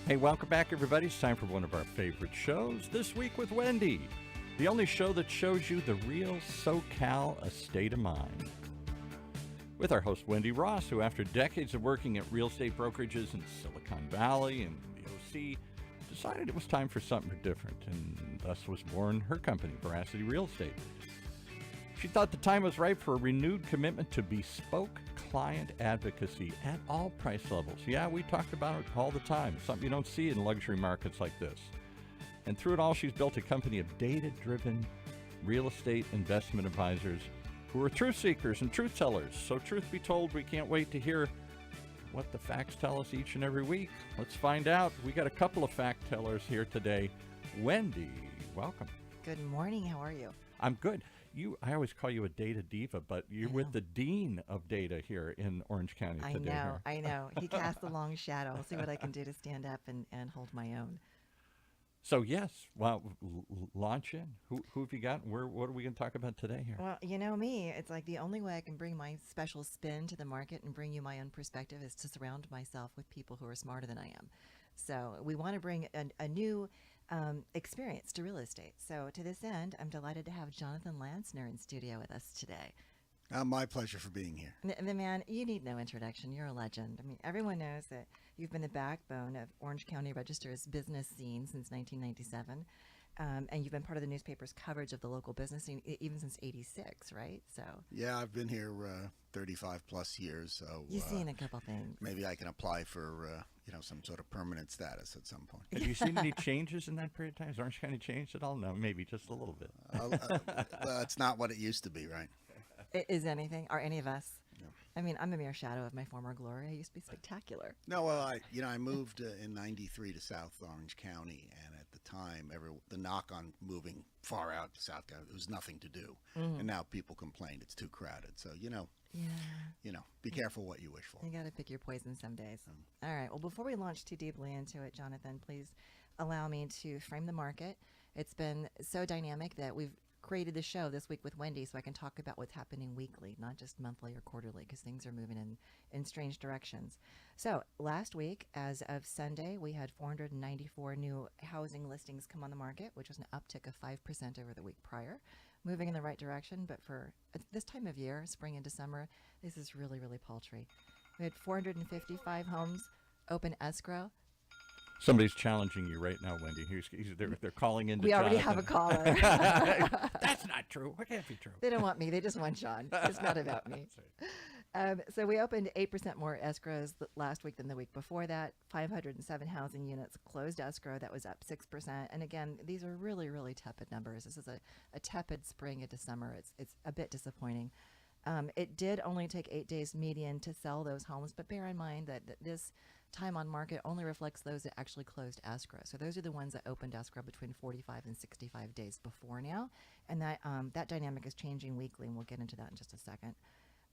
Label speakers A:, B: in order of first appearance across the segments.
A: Hey, welcome back, everybody. It's time for one of our favorite shows, This Week with Wendy, the only show that shows you the real SoCal estate of mind. With our host, Wendy Ross, who after decades of working at real estate brokerages in Silicon Valley and the OC, decided it was time for something different, and thus was born her company, Veracity Real Estate. She thought the time was right for a renewed commitment to bespoke client advocacy at all price levels. Yeah, we talked about it all the time, something you don't see in luxury markets like this. And through it all, she's built a company of data-driven real estate investment advisors who are truth seekers and truth tellers. So truth be told, we can't wait to hear what the facts tell us each and every week. Let's find out. We got a couple of fact tellers here today. Wendy, welcome.
B: Good morning. How are you?
A: I'm good. I always call you a data diva, but you're with the dean of data here in Orange County today.
B: I know. He casts a long shadow. I'll see what I can do to stand up and hold my own.
A: So yes, well, launch in. Who have you got? What are we going to talk about today here?
B: Well, you know me. It's like the only way I can bring my special spin to the market and bring you my own perspective is to surround myself with people who are smarter than I am. So we want to bring a new experience to real estate. So to this end, I'm delighted to have Jonathan Lansner in studio with us today.
C: My pleasure for being here.
B: The man, you need no introduction. You're a legend. I mean, everyone knows that you've been the backbone of Orange County Register's business scene since 1997. And you've been part of the newspaper's coverage of the local business scene even since '86, right? So
C: yeah, I've been here 35 plus years. So
B: you've seen a couple things.
C: Maybe I can apply for some sort of permanent status at some point.
A: Have you seen any changes in that period of time? Has Orange County changed at all? No, maybe just a little bit.
C: Well, it's not what it used to be, right?
B: Is anything? Are any of us?
C: No.
B: I mean, I'm a mere shadow of my former glory. I used to be spectacular.
C: No, well, I moved in '93 to South Orange County, and at the time, the knock on moving far out to South County, there was nothing to do, and now people complain it's too crowded. So be careful what you wish for.
B: You got to pick your poison some days. All right. Well, before we launch too deeply into it, Jonathan, please allow me to frame the market. It's been so dynamic that we've created the show This Week with Wendy so I can talk about what's happening weekly, not just monthly or quarterly, because things are moving in strange directions. So last week, as of Sunday, we had 494 new housing listings come on the market, which was an uptick of 5% over the week prior, moving in the right direction. But for this time of year, spring into summer, this is really, really paltry. We had 455 homes open escrow.
A: Somebody's challenging you right now, Wendy. They're calling in to
B: We already
A: Jonathan.
B: have a caller.
A: That's not true. It can't be true.
B: They don't want me. They just want John. It's not about me.
A: That's right.
B: So we opened 8% more escrows last week than the week before that. 507 housing units closed escrow. That was up 6%. And again, these are really, really tepid numbers. This is a tepid spring into summer. It's a bit disappointing. It did only take 8 days median to sell those homes, but bear in mind that this time on market only reflects those that actually closed escrow. So those are the ones that opened escrow between 45 and 65 days before now, and that dynamic is changing weekly, and we'll get into that in just a second.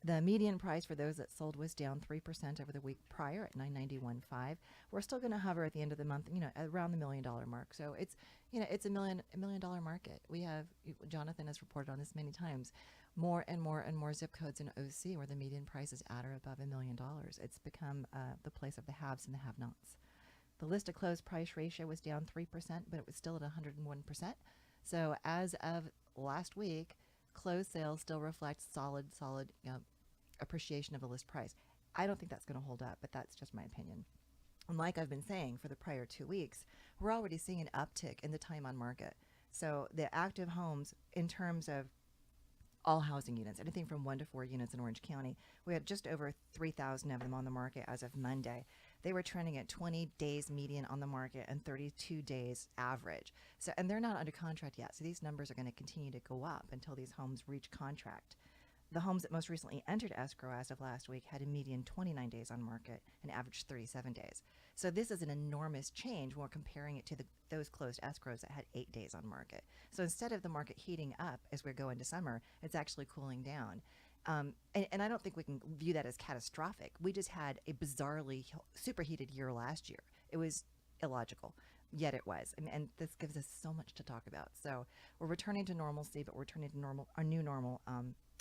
B: The median price for those that sold was down 3% over the week prior at $991,500. We're still going to hover at the end of the month, around the $1 million mark. So it's a $1 million market. We have, Jonathan has reported on this many times, more and more and more zip codes in OC where the median price is at or above $1 million. It's become the place of the haves and the have-nots. The list to close price ratio was down 3%, but it was still at 101%. So as of last week, closed sales still reflect solid appreciation of the list price. I don't think that's going to hold up, but that's just my opinion. And like I've been saying for the prior 2 weeks, we're already seeing an uptick in the time on market. So the active homes in terms of all housing units, anything from 1 to 4 units in Orange County, we had just over 3,000 of them on the market as of Monday. They were trending at 20 days median on the market and 32 days average. So, and they're not under contract yet. So these numbers are going to continue to go up until these homes reach contract. The homes that most recently entered escrow as of last week had a median 29 days on market and averaged 37 days. So this is an enormous change when we're comparing it to those closed escrows that had 8 days on market. So instead of the market heating up as we go into summer, it's actually cooling down. And I don't think we can view that as catastrophic. We just had a bizarrely superheated year last year. It was illogical, yet it was. And this gives us so much to talk about. So we're returning to normalcy, but we're returning to our new normal.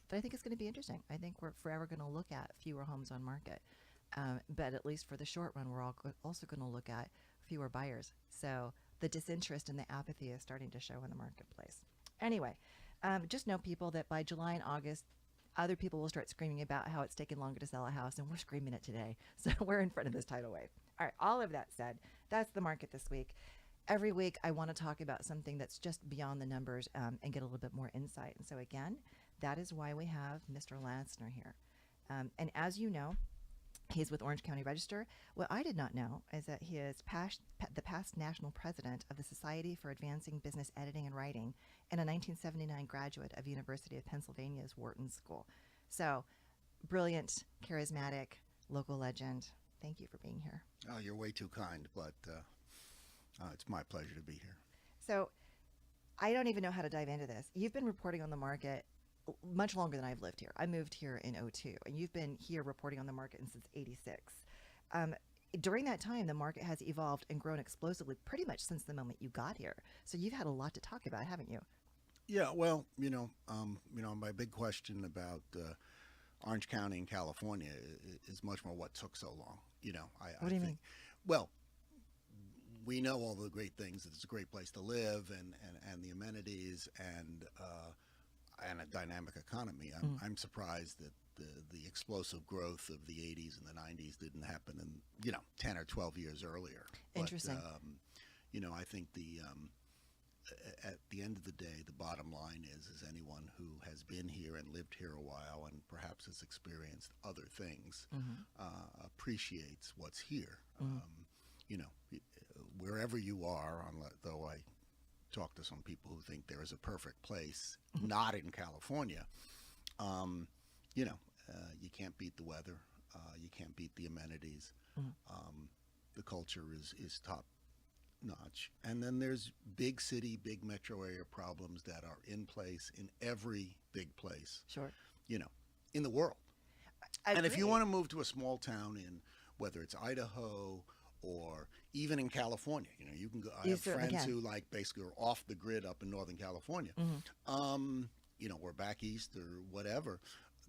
B: But I think it's going to be interesting. I think we're forever going to look at fewer homes on market. But at least for the short run, we're also going to look at fewer buyers. So the disinterest and the apathy is starting to show in the marketplace. Anyway, just know, people, that by July and August, other people will start screaming about how it's taken longer to sell a house, and we're screaming it today. So we're in front of this tidal wave. All right, all of that said, that's the market this week. Every week, I want to talk about something that's just beyond the numbers and get a little bit more insight. And so again, that is why we have Mr. Lansner here. And as you know, he's with Orange County Register. What I did not know is that he is the past national president of the Society for Advancing Business Editing and Writing, and a 1979 graduate of University of Pennsylvania's Wharton School. So, brilliant, charismatic, local legend. Thank you for being here.
C: Oh, you're way too kind, but it's my pleasure to be here.
B: So, I don't even know how to dive into this. You've been reporting on the market much longer than I've lived here. I moved here in 2002, and you've been here reporting on the market since 86. During that time, the market has evolved and grown explosively pretty much since the moment you got here. So you've had a lot to talk about, haven't you?
C: Yeah, well, my big question about Orange County in California is much more what took so long.
B: What do you mean?
C: Well, we know all the great things. It's a great place to live, and the amenities, and a dynamic economy. I'm surprised that the explosive growth of the 80s and the 90s didn't happen in 10 or 12 years earlier.
B: Interesting.
C: But, I think at the end of the day, the bottom line is anyone who has been here and lived here a while and perhaps has experienced other things appreciates what's here. Wherever you are, though I talk to some people who think there is a perfect place, not in California. You can't beat the weather. You can't beat the amenities. The culture is top notch. And then there's big city, big metro area problems that are in place in every big place.
B: Sure.
C: In the world.
B: I
C: And if you
B: agree.
C: want to move to a small town in whether it's Idaho or even in California, you can go. I
B: You
C: have
B: certainly
C: friends
B: can.
C: who basically are off the grid up in Northern California. Or back east or whatever.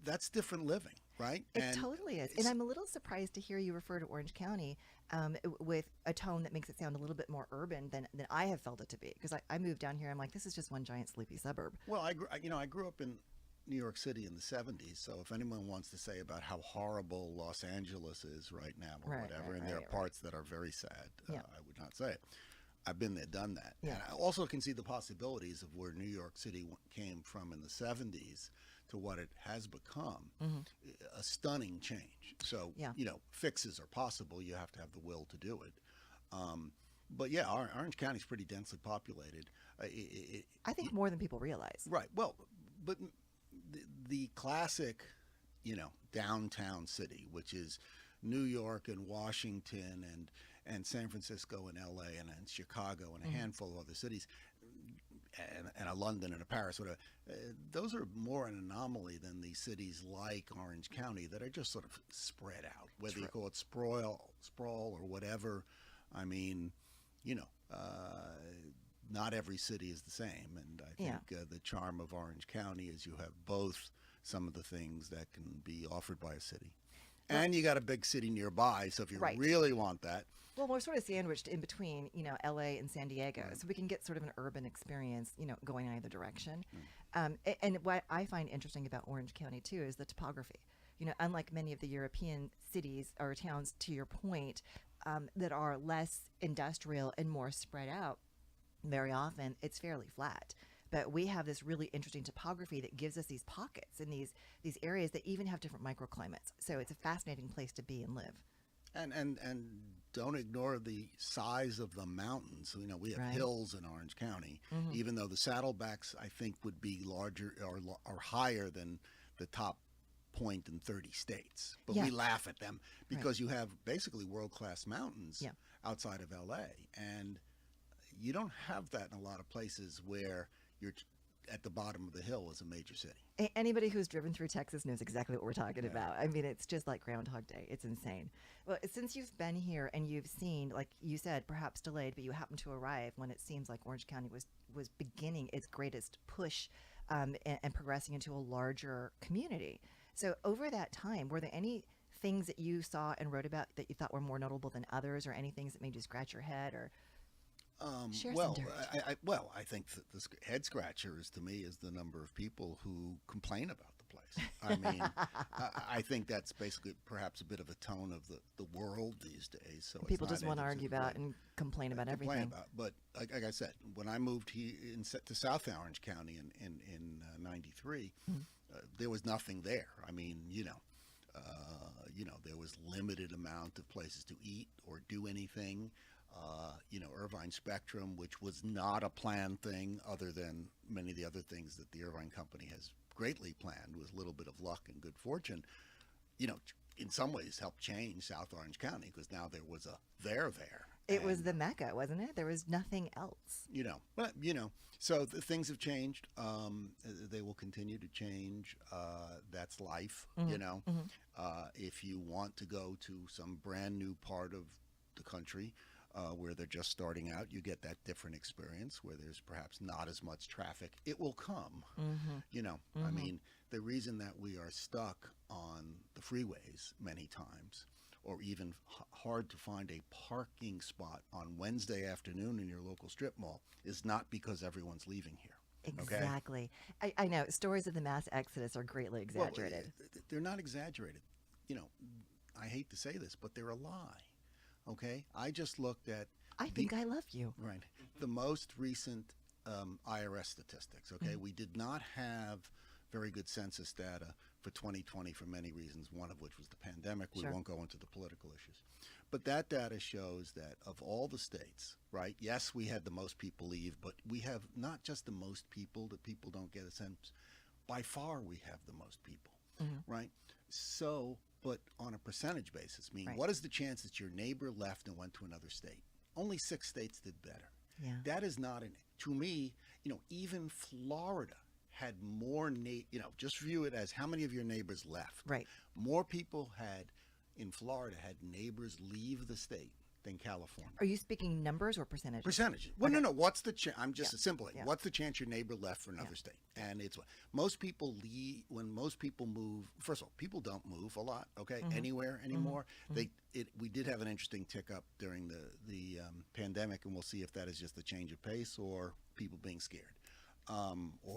C: That's different living, right?
B: It totally is. And I'm a little surprised to hear you refer to Orange County with a tone that makes it sound a little bit more urban than I have felt it to be. Because I moved down here, I'm like, this is just one giant sleepy suburb.
C: Well, I grew up in New York City in the 70s. So if anyone wants to say about how horrible Los Angeles is right now or
B: Right,
C: whatever,
B: right,
C: and there are
B: right.
C: parts that are very sad,
B: Yeah.
C: I would not say it. I've been there, done that.
B: Yeah.
C: And I also can see the possibilities of where New York City came from in the 70s to what it has become, a stunning change. So,
B: Yeah.
C: Fixes are possible. You have to have the will to do it. But yeah, Orange County is pretty densely populated.
B: I think more than people realize.
C: Right. Well, but the classic, downtown city, which is New York and Washington and San Francisco and LA and Chicago and a handful of other cities, and a London and a Paris, whatever, those are more an anomaly than these cities like Orange County that are just sort of spread out, whether you call it sprawl or whatever. I mean, not every city is the same, and I think the charm of Orange County is you have both some of the things that can be offered by a city, and you got a big city nearby. So if you
B: Right.
C: really want that,
B: Well, we're sort of sandwiched in between, LA and San Diego, so we can get sort of an urban experience, going in either direction. And what I find interesting about Orange County too is the topography. Unlike many of the European cities or towns, to your point, that are less industrial and more spread out, very often it's fairly flat. But we have this really interesting topography that gives us these pockets and these areas that even have different microclimates. So it's a fascinating place to be and live.
C: and don't ignore the size of the mountains. We have
B: Right.
C: hills in Orange County, even though the Saddlebacks, I think, would be larger or higher than the top point in 30 states. But
B: Yeah.
C: we laugh at them because you have basically world-class mountains
B: Yeah.
C: outside of LA. And you don't have that in a lot of places where you're at the bottom of the hill as a major city.
B: Anybody who's driven through Texas knows exactly what we're talking about. I mean, it's just like Groundhog Day. It's insane. Well, since you've been here and you've seen, like you said, perhaps delayed, but you happened to arrive when it seems like Orange County was beginning its greatest push and progressing into a larger community. So over that time, were there any things that you saw and wrote about that you thought were more notable than others, or any things that made you scratch your head, or share some dirt?
C: I think that the head scratcher is, to me, is the number of people who complain about the place. I mean, I think that's basically perhaps a bit of a tone of the world these days. So
B: People just want to argue about and complain about everything.
C: But like I said, when I moved here to South Orange County in '93, there was nothing there. I mean, there was limited amount of places to eat or do anything. Irvine Spectrum, which was not a planned thing other than many of the other things that the Irvine Company has greatly planned with a little bit of luck and good fortune, in some ways helped change South Orange County, because now there was a there.
B: It was the Mecca, wasn't it? There was nothing else.
C: So things have changed. They will continue to change. That's life, If you want to go to some brand new part of the country, where they're just starting out, you get that different experience where there's perhaps not as much traffic. It will come. I mean, the reason that we are stuck on the freeways many times, or even hard to find a parking spot on Wednesday afternoon in your local strip mall, is not because everyone's leaving here.
B: Exactly.
C: Okay?
B: I know stories of the mass exodus are greatly exaggerated.
C: Well, they're not exaggerated. I hate to say this, but they're a lie. Okay, I just looked at.
B: I think I love you.
C: Right, the most recent Irs Statistics. Okay, we did not have very good census data for 2020 for many reasons. One of which was the pandemic. We won't go into the political issues, but that data shows that of all the states, right? Yes, we had the most people leave, but we have not just the most people that people don't get a sense. By far, we have the most people, right? So. But on a percentage basis, what is the chance that your neighbor left and went to another state? Only 6 states did better.
B: Yeah.
C: That is not to me, even Florida had more, just view it as how many of your neighbors left.
B: Right.
C: More people in Florida had neighbors leave the state than California.
B: Are you speaking numbers or percentages?
C: Percentages. Well,
B: Okay.
C: no. What's the chance? I'm just assimilating.
B: Yeah.
C: What's the chance your neighbor left for another state? And it's most people leave when most people move. First of all, people don't move a lot. Okay, anywhere anymore. We did have an interesting tick up during the pandemic, and we'll see if that is just a change of pace or people being scared.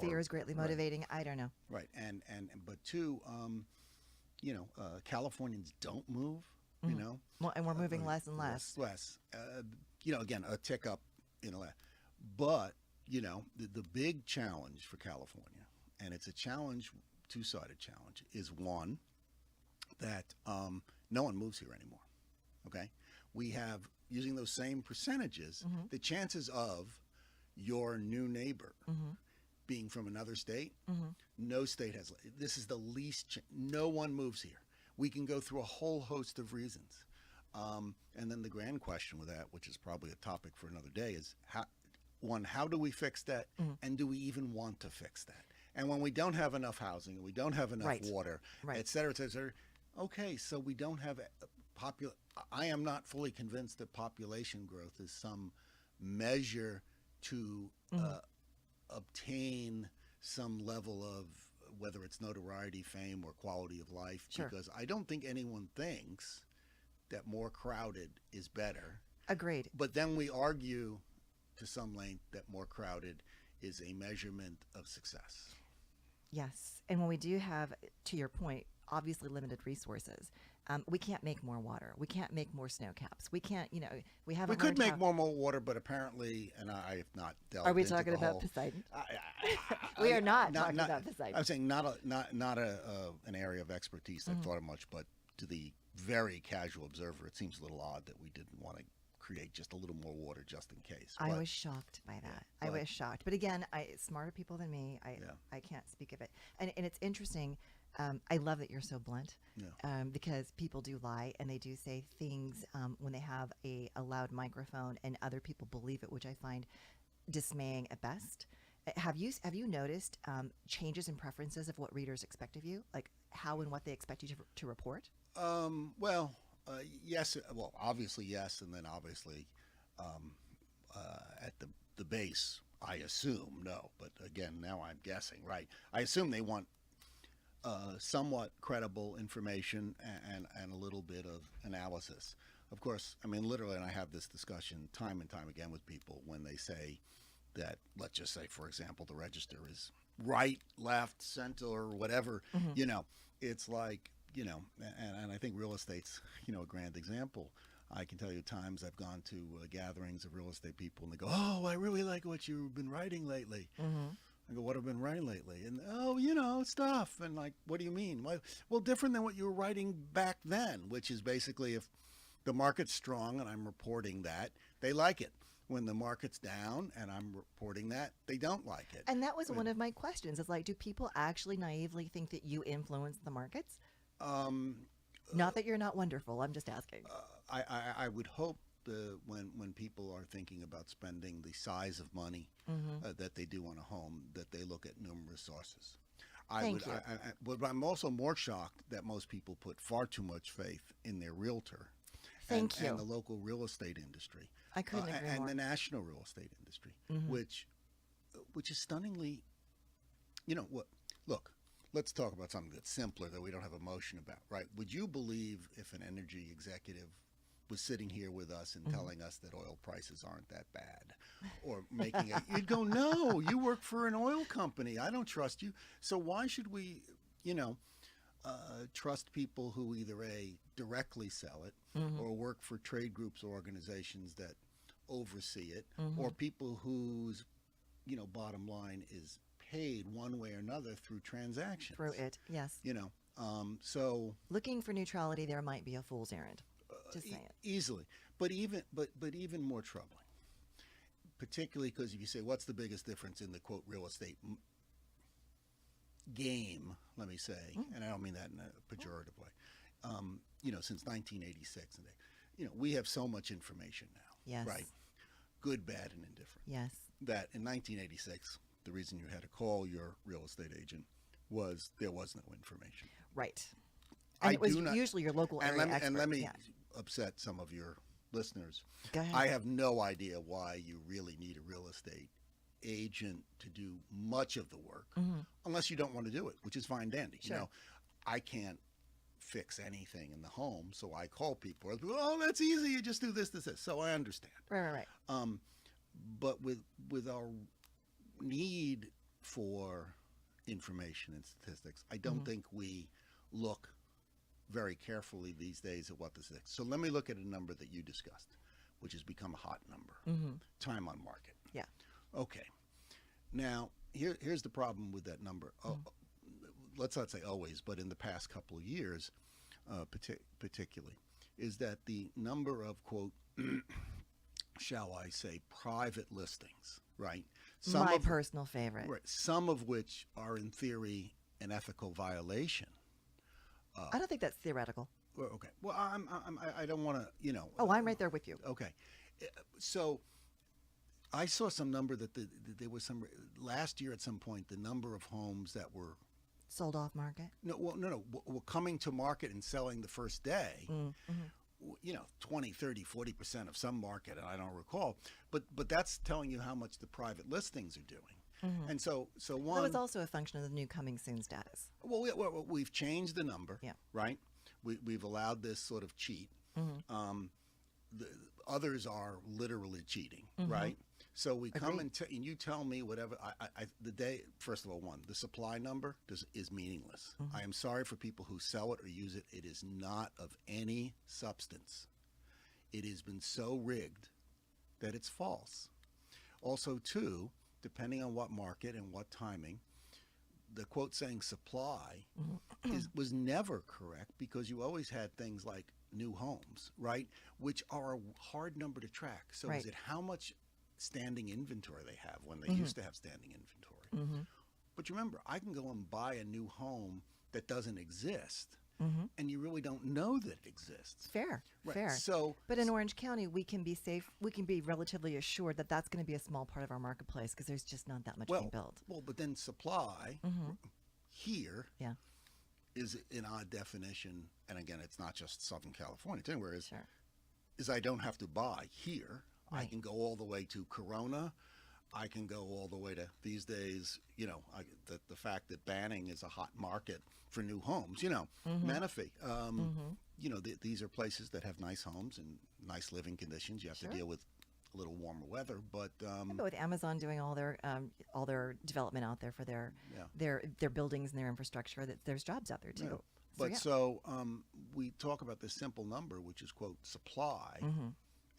B: Fear is greatly motivating. I don't know.
C: Right, but two, Californians don't move.
B: Well, and we're moving less and less.
C: Less. Again, a tick up in a lot. But, the big challenge for California, and it's a challenge, two-sided challenge, is one, that no one moves here anymore. Okay? We have, using those same percentages, the chances of your new neighbor being from another state, no state has, this is the least, no one moves here. We can go through a whole host of reasons. And then the grand question with that, which is probably a topic for another day, is how do we fix that? And do we even want to fix that? And when we don't have enough housing, and we don't have enough water, et cetera, et cetera, okay, so we don't have I am not fully convinced that population growth is some measure to obtain some level of, whether it's notoriety, fame, or quality of life, because I don't think anyone thinks that more crowded is better.
B: Agreed.
C: But then we argue to some length that more crowded is a measurement of success.
B: Yes. And when we do have, to your point, obviously limited resources, we can't make more water. We can't make more snow caps. We can't, we have.
C: We could make more water, but apparently, and I have not delved.
B: Are we
C: into
B: talking
C: the
B: about
C: whole,
B: Poseidon? We are not talking about Poseidon.
C: I'm saying not an area of expertise I've thought of much, but to the very casual observer, it seems a little odd that we didn't want to create just a little more water just in case.
B: I was shocked by that. I was shocked. But again, smarter people than me, I can't speak of it. And it's interesting. I love that you're so blunt, because people do lie and they do say things when they have a loud microphone, and other people believe it, which I find dismaying at best. Have you noticed changes in preferences of what readers expect of you, like how and what they expect you to report?
C: Yes. Well, obviously yes, and then obviously at the base, I assume no. But again, now I'm guessing. Right? I assume they want somewhat credible information and a little bit of analysis. Of course, I mean, literally, and I have this discussion time and time again with people when they say that, let's just say, for example, the register is right, left, center, or whatever, you know, it's like, you know, and I think real estate's, you know, a grand example. I can tell you times I've gone to gatherings of real estate people and they go, oh, I really like what you've been writing lately. I go, what have I been writing lately? And, oh, you know, stuff. And like, what do you mean? Well, different than what you were writing back then, which is basically if the market's strong and I'm reporting that, they like it. When the market's down and I'm reporting that, they don't like it.
B: And that was one of my questions. It's like, do people actually naively think that you influence the markets? Not that you're not wonderful. I'm just asking.
C: I would hope when people are thinking about spending the size of money that they do on a home, that they look at numerous sources. But I'm also more shocked that most people put far too much faith in their realtor and the local real estate industry.
B: I couldn't agree more.
C: And the national real estate industry, which is stunningly, you know, what? Look, let's talk about something that's simpler that we don't have emotion about, right? Would you believe if an energy executive was sitting here with us and telling us that oil prices aren't that bad, or making it? You'd go, no, you work for an oil company. I don't trust you. So why should we, you know, trust people who either directly sell it or work for trade groups or organizations that oversee it, or people whose, you know, bottom line is paid one way or another through transactions.
B: Through it, yes.
C: You know, so
B: looking for neutrality there might be a fool's errand. Just saying.
C: Easily, but even more troubling, particularly because if you say what's the biggest difference in the quote real estate game, let me say, and I don't mean that in a pejorative way, you know, since 1986, and you know, we have so much information now.
B: Yes.
C: Right. Good, bad, and indifferent.
B: Yes.
C: That in 1986, the reason you had to call your real estate agent was there was no information.
B: Right. And it was usually your local area expert.
C: And let me upset some of your listeners.
B: Go ahead.
C: I have no idea why you really need a real estate agent to do much of the work, unless you don't want to do it, which is fine dandy.
B: Sure.
C: You know, I can't fix anything in the home, so I call people. Oh, that's easy. You just do this, this, this. So I understand.
B: Right.
C: But with our need for information and statistics, I don't think we look very carefully these days at what this is. So let me look at a number that you discussed, which has become a hot number, time on market.
B: Yeah.
C: Okay. Now, here's the problem with that number. Let's not say always, but in the past couple of years, particularly, is that the number of, quote, shall I say, private listings, right?
B: My personal favorite.
C: Right. Some of which are, in theory, an ethical violation.
B: I don't think that's theoretical.
C: Okay. Well, I don't want to, you know.
B: Oh, I'm right there with you.
C: Okay. So I saw some number that there was some last year at some point, the number of homes that were
B: sold off market.
C: No, were coming to market and selling the first day. You know, 20, 30, 40% of some market, and I don't recall. But that's telling you how much the private listings are doing. And so one.
B: That was also a function of the new coming soon status.
C: Well, we've changed the number,
B: yeah.
C: Right? We've allowed this sort of cheat. The others are literally cheating, right? So we come and you tell me whatever. The day, first of all, the supply number is meaningless. I am sorry for people who sell it or use it. It is not of any substance. It has been so rigged that it's false. Also, too, depending on what market and what timing, the quote saying supply was never correct, because you always had things like new homes, right, which are a hard number to track. So is it how much standing inventory they have when they used to have standing inventory? But remember, I can go and buy a new home that doesn't exist, and you really don't know that it exists.
B: Fair.
C: So,
B: but in Orange County, we can be safe. We can be relatively assured that that's going to be a small part of our marketplace, because there's just not that much being built.
C: Well, but then supply here is an odd definition, and again, it's not just Southern California. It's anywhere. Is I don't have to buy here. I can go all the way to Corona, I can go all the way to these days, the fact that Banning is a hot market for new homes, Menifee, these are places that have nice homes and nice living conditions. You have to deal with a little warmer weather, but
B: with Amazon doing all their development out there for their buildings and their infrastructure, that there's jobs out there too.
C: Yeah.
B: But
C: so we talk about this simple number, which is quote supply,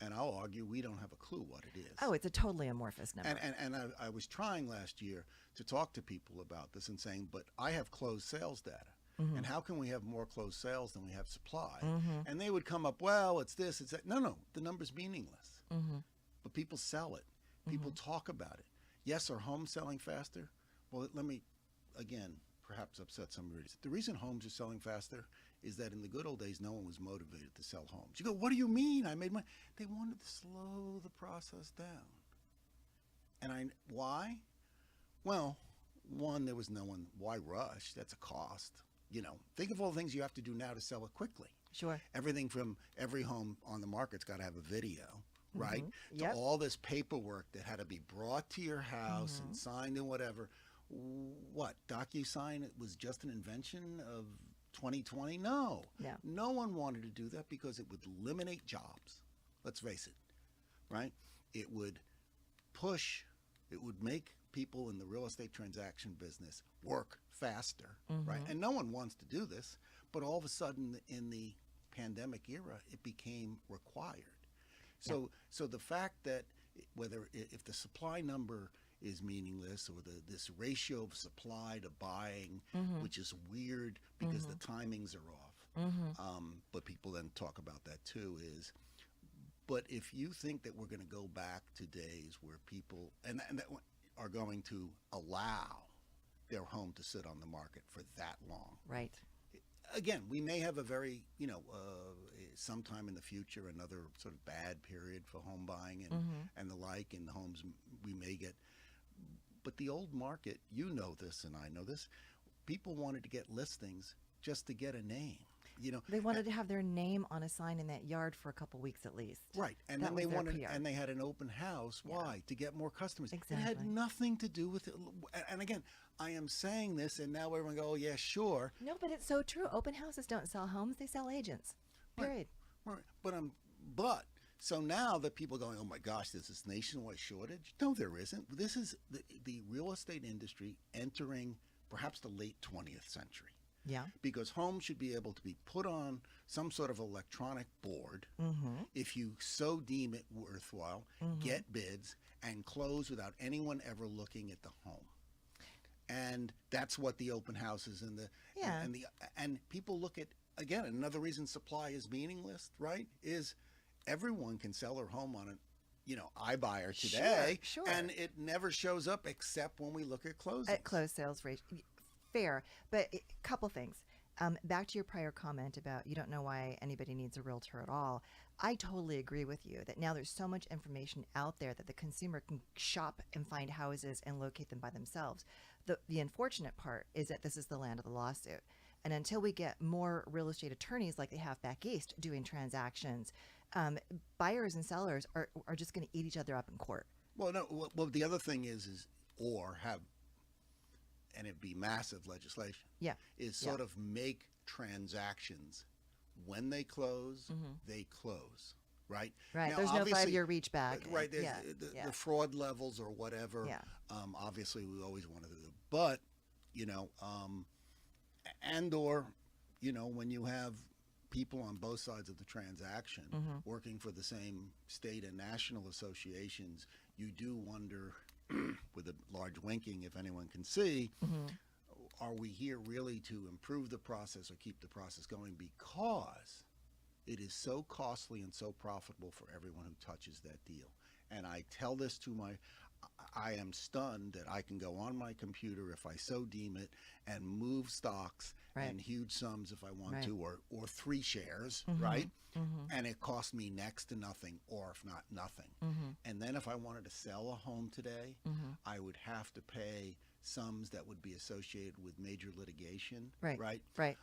C: and I'll argue we don't have a clue what it is.
B: Oh, it's a totally amorphous number.
C: And I was trying last year to talk to people about this and saying, but I have closed sales data. And how can we have more closed sales than we have supply? And they would come up, well, it's this, it's that. No, the number's meaningless. But people sell it. People talk about it. Yes, are homes selling faster? Well, let me, again, perhaps upset some readers. The reason homes are selling faster is that in the good old days, no one was motivated to sell homes. You go, what do you mean? I made money. They wanted to slow the process down. And why? Well, one, there was no one. Why rush? That's a cost. Think of all the things you have to do now to sell it quickly.
B: Sure.
C: Everything from every home on the market's got to have a video, right?
B: Yep.
C: To all this paperwork that had to be brought to your house and signed and whatever. What, DocuSign, it was just an invention of 2020? No.
B: Yeah.
C: No one wanted to do that because it would eliminate jobs. Let's face it, right? It would make people in the real estate transaction business work faster, right? And no one wants to do this, but all of a sudden in the pandemic era, it became required. So the fact that if the supply number is meaningless, or this ratio of supply to buying, which is weird because the timings are off. But people then talk about that too, but if you think that we're going to go back to days where people and that are going to allow their home to sit on the market for that long.
B: Right.
C: Again, we may have a very, sometime in the future, another sort of bad period for home buying and the like, and the homes we may get. But the old market, this and I know this, people wanted to get listings just to get a name.
B: They wanted to have their name on a sign in that yard for a couple weeks at least.
C: Right. And
B: that
C: then they wanted,
B: PR.
C: and they had an open house. Yeah. Why? To get more customers.
B: Exactly.
C: It had nothing to do with it. And again, I am saying this, and now everyone go, oh, yeah, sure.
B: No, but it's so true. Open houses don't sell homes; they sell agents. Period.
C: Right. But so now that people are going, oh my gosh, there's this nationwide shortage. No, there isn't. This is the real estate industry entering perhaps the late 20th century.
B: Yeah.
C: Because homes should be able to be put on some sort of electronic board if you so deem it worthwhile, get bids, and close without anyone ever looking at the home. And that's what the open houses and people look at, again, another reason supply is meaningless, right, is everyone can sell their home on an iBuyer today,
B: sure.
C: And it never shows up except when we look at closings.
B: At closed sales rate. Fair, but a couple things. Back to your prior comment about you don't know why anybody needs a realtor at all. I totally agree with you that now there's so much information out there that the consumer can shop and find houses and locate them by themselves. The unfortunate part is that this is the land of the lawsuit. And until we get more real estate attorneys like they have back east doing transactions, buyers and sellers are just going to eat each other up in court.
C: Well, no. Well, the other thing is and it'd be massive legislation.
B: Yeah.
C: Is sort of make transactions when they close, they close, right?
B: Right.
C: Now,
B: there's no 5-year reach back.
C: Right. There's the fraud levels or whatever.
B: Yeah.
C: Obviously, we always wanted to do, but when you have people on both sides of the transaction working for the same state and national associations, you do wonder. With a large winking, if anyone can see, are we here really to improve the process or keep the process going? Because it is so costly and so profitable for everyone who touches that deal. And I tell this to I am stunned that I can go on my computer if I so deem it and move stocks and huge sums if I want to, or 3 shares, right? And it costs me next to nothing, or if not nothing. And then if I wanted to sell a home today, I would have to pay sums that would be associated with major litigation, right?
B: Right.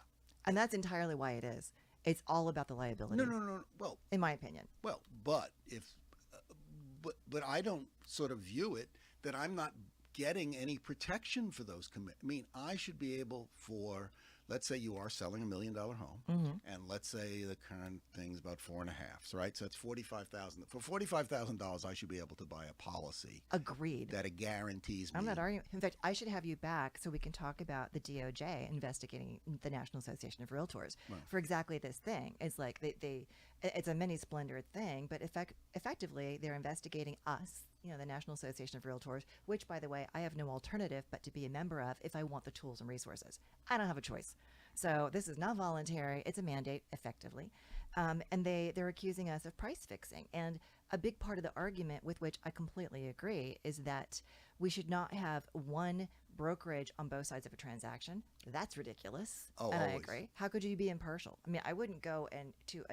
B: And that's entirely why it is. It's all about the liability.
C: No. Well,
B: in my opinion.
C: Well, but I don't sort of view it that I'm not getting any protection for those I mean, I should be able for, let's say you are selling $1 million home, and let's say the current thing's about 4.5, right? So it's $45,000. For $45,000, I should be able to buy a policy.
B: Agreed.
C: That it guarantees me.
B: I'm not arguing. In fact, I should have you back so we can talk about the DOJ investigating the National Association of Realtors for exactly this thing. It's like it's a many splendored thing, but effectively they're investigating us, the National Association of Realtors, which, by the way, I have no alternative but to be a member of if I want the tools and resources. I don't have a choice. So this is not voluntary. It's a mandate, effectively. And they're accusing us of price fixing. And a big part of the argument, with which I completely agree, is that we should not have one brokerage on both sides of a transaction. That's ridiculous.
C: Oh,
B: and
C: always.
B: I agree. How could you be impartial? I mean, I wouldn't go into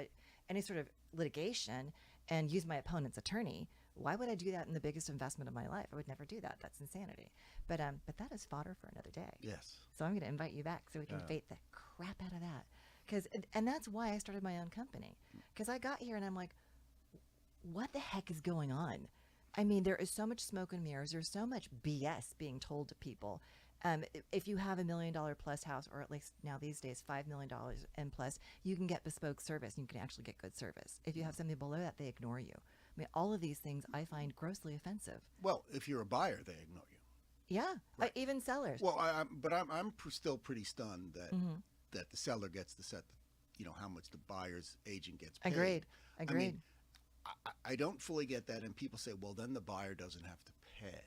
B: any sort of litigation and use my opponent's attorney. Why would I do that in the biggest investment of my life? I would never do that. That's insanity. But that is fodder for another day.
C: Yes.
B: So I'm going to invite you back so we can debate the crap out of that. And that's why I started my own company. Because I got here and I'm like, what the heck is going on? I mean, there is so much smoke and mirrors. There's so much BS being told to people. If you have $1 million plus house, or at least now these days $5 million and plus, you can get bespoke service. And you can actually get good service. If you have something below that, they ignore you. I mean, all of these things I find grossly offensive.
C: Well, if you're a buyer, they ignore you.
B: Yeah,
C: Right.
B: Even sellers.
C: Well, I'm still pretty stunned that the seller gets to set, how much the buyer's agent gets paid.
B: Agreed.
C: I mean, I don't fully get that, and people say, well, then the buyer doesn't have to pay.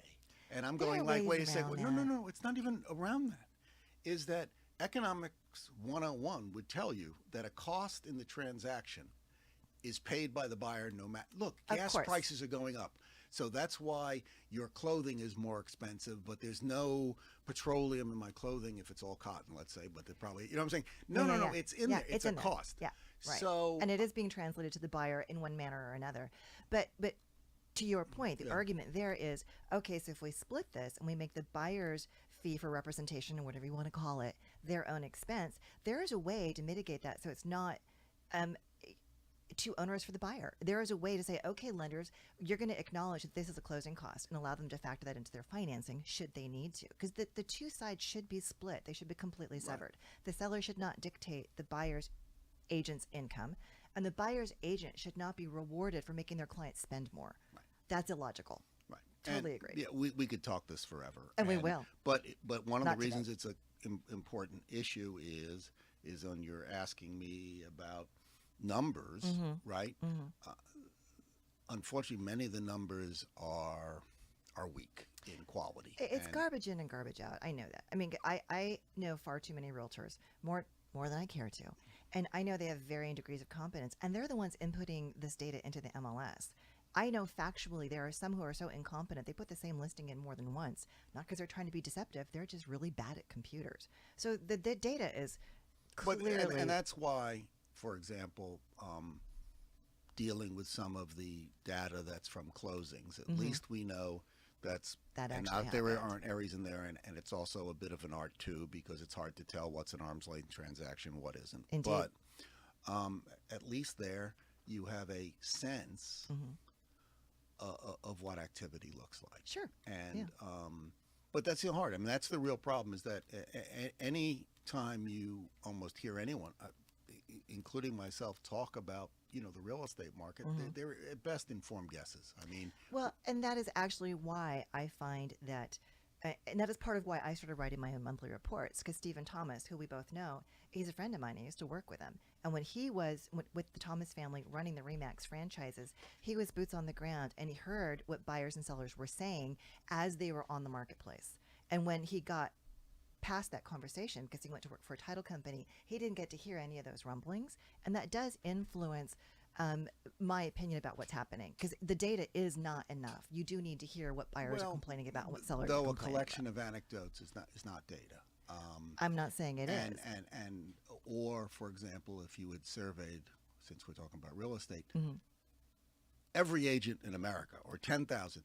C: And I'm
B: There
C: going
B: are
C: like,
B: ways
C: wait a second.
B: around that.
C: No, it's not even around that. Is that Economics 101 would tell you that a cost in the transaction is paid by the buyer no matter. Look,
B: Of
C: gas
B: course.
C: prices are going up. So that's why your clothing is more expensive, but there's no petroleum in my clothing if it's all cotton, let's say, but they probably, you know what I'm saying? No, it's in there. It's a
B: in there.
C: cost.
B: Yeah, right.
C: So,
B: and it is being translated to the buyer in one manner or another. But to your point, the argument there is, okay, so if we split this and we make the buyer's fee for representation, or whatever you want to call it, their own expense, there is a way to mitigate that so it's not too onerous for the buyer. There is a way to say, okay, lenders, you're going to acknowledge that this is a closing cost and allow them to factor that into their financing should they need to. Because the two sides should be split. They should be completely severed. The seller should not dictate the buyer's agent's income, and the buyer's agent should not be rewarded for making their client spend more.
C: Right.
B: That's illogical.
C: right.
B: Totally
C: And,
B: agree.
C: Yeah, we could talk this forever.
B: And we will.
C: But one of
B: Not
C: the reasons
B: today.
C: it's an important issue is on you're asking me about numbers, right? Unfortunately, many of the numbers are weak in quality.
B: It's
C: And-
B: garbage in and garbage out. I know that. I mean, I know far too many realtors, more than I care to. And I know they have varying degrees of competence, and they're the ones inputting this data into the MLS. I know factually there are some who are so incompetent, they put the same listing in more than once, not because they're trying to be deceptive, they're just really bad at computers. So the data is clearly...
C: and that's why, for example, dealing with some of the data that's from closings, at least we know that
B: That
C: and
B: actually
C: out there
B: happened.
C: aren't areas in there, and it's also a bit of an art too, because it's hard to tell what's an arm's length transaction, what isn't.
B: Indeed.
C: But at least there you have a sense of what activity looks like.
B: Sure.
C: And but that's the hard. I mean, that's the real problem, is that any time you almost hear anyone, including myself, talk about the real estate market, they're at best informed guesses. I mean,
B: Well, and that is actually why I find that, and that is part of why I started writing my own monthly reports, because Stephen Thomas, who we both know, he's a friend of mine. I used to work with him. And when he was with the Thomas family running the RE/MAX franchises, he was boots on the ground, and he heard what buyers and sellers were saying as they were on the marketplace. And when he got past that conversation, because he went to work for a title company, he didn't get to hear any of those rumblings. And that does influence my opinion about what's happening, because the data is not enough. You do need to hear what buyers are complaining about, what sellers are
C: though a
B: complaining
C: collection
B: about.
C: of anecdotes is not data.
B: I'm not saying it is.
C: Or for example, if you had surveyed, since we're talking about real estate,
B: Mm-hmm.
C: every agent in America, or 10,000,